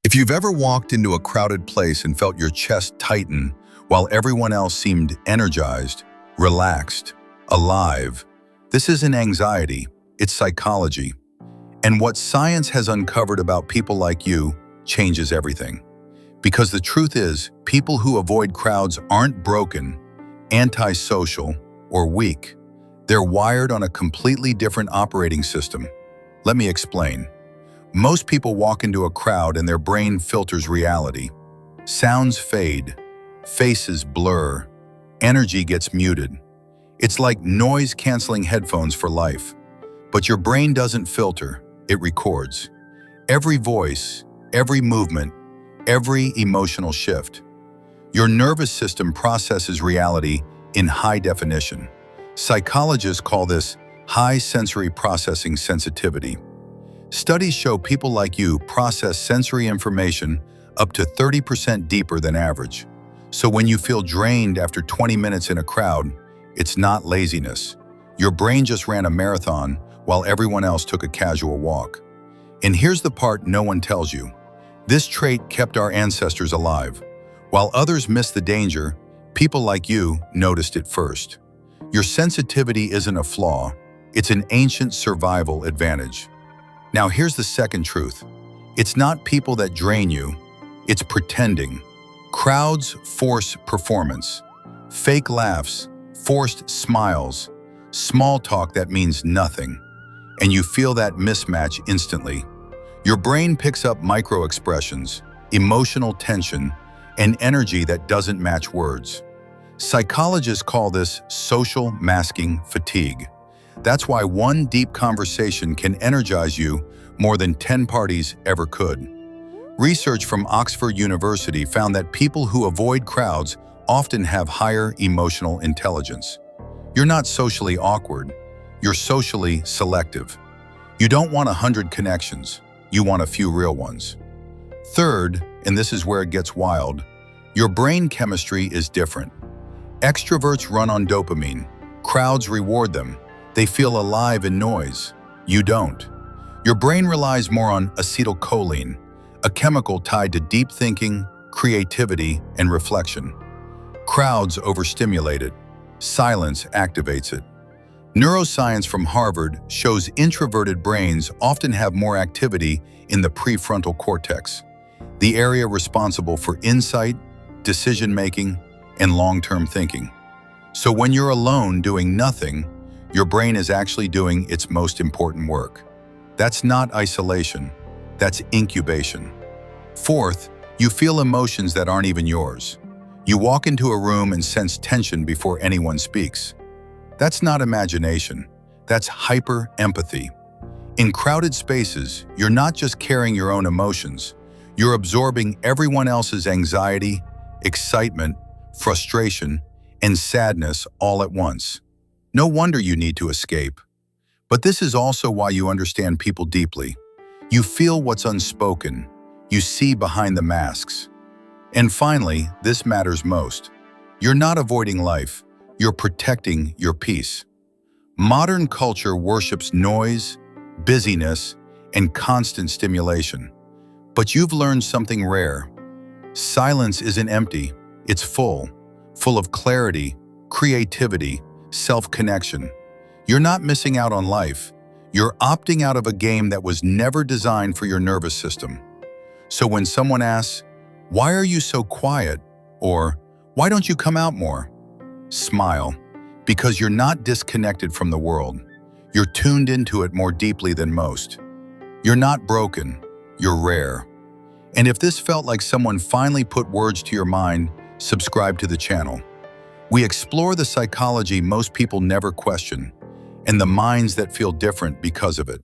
If you've ever walked into a crowded place and felt your chest tighten while everyone else seemed energized, relaxed, alive, this isn't anxiety, it's psychology. And what science has uncovered about people like you changes everything. Because the truth is, people who avoid crowds aren't broken, antisocial, or weak. They're wired on a completely different operating system. Let me explain. Most people walk into a crowd and their brain filters reality. Sounds fade, faces blur, energy gets muted. It's like noise-canceling headphones for life. But your brain doesn't filter, it records. Every voice, every movement, every emotional shift. Your nervous system processes reality in high definition. Psychologists call this high sensory processing sensitivity. Studies show people like you process sensory information up to 30% deeper than average. So when you feel drained after 20 minutes in a crowd, it's not laziness. Your brain just ran a marathon while everyone else took a casual walk. And here's the part no one tells you. This trait kept our ancestors alive. While others missed the danger, people like you noticed it first. Your sensitivity isn't a flaw, it's an ancient survival advantage. Now here's the second truth. It's not people that drain you, it's pretending. Crowds force performance. Fake laughs, forced smiles, small talk that means nothing. And you feel that mismatch instantly. Your brain picks up micro-expressions, emotional tension, and energy that doesn't match words. Psychologists call this social masking fatigue. That's why one deep conversation can energize you more than 10 parties ever could. Research from Oxford University found that people who avoid crowds often have higher emotional intelligence. You're not socially awkward, you're socially selective. You don't want 100 connections, you want a few real ones. Third, and this is where it gets wild, your brain chemistry is different. Extroverts run on dopamine. Crowds reward them. They feel alive in noise. You don't. Your brain relies more on acetylcholine, a chemical tied to deep thinking, creativity, and reflection. Crowds overstimulate it. Silence activates it. Neuroscience from Harvard shows introverted brains often have more activity in the prefrontal cortex, the area responsible for insight, decision-making, and long-term thinking. So when you're alone doing nothing, your brain is actually doing its most important work. That's not isolation, that's incubation. Fourth, you feel emotions that aren't even yours. You walk into a room and sense tension before anyone speaks. That's not imagination, that's hyper-empathy. In crowded spaces, you're not just carrying your own emotions, you're absorbing everyone else's anxiety, excitement, frustration, and sadness all at once. No wonder you need to escape. But this is also why you understand people deeply. You feel what's unspoken. You see behind the masks. And finally, this matters most. You're not avoiding life. You're protecting your peace. Modern culture worships noise, busyness, and constant stimulation. But you've learned something rare. Silence isn't empty. It's full of clarity, creativity, self-connection. You're not missing out on life. You're opting out of a game that was never designed for your nervous system. So when someone asks, "Why are you so quiet?" or "Why don't you come out more?" smile, because you're not disconnected from the world. You're tuned into it more deeply than most. You're not broken, you're rare. And if this felt like someone finally put words to your mind, subscribe to the channel. We explore the psychology most people never question, and the minds that feel different because of it.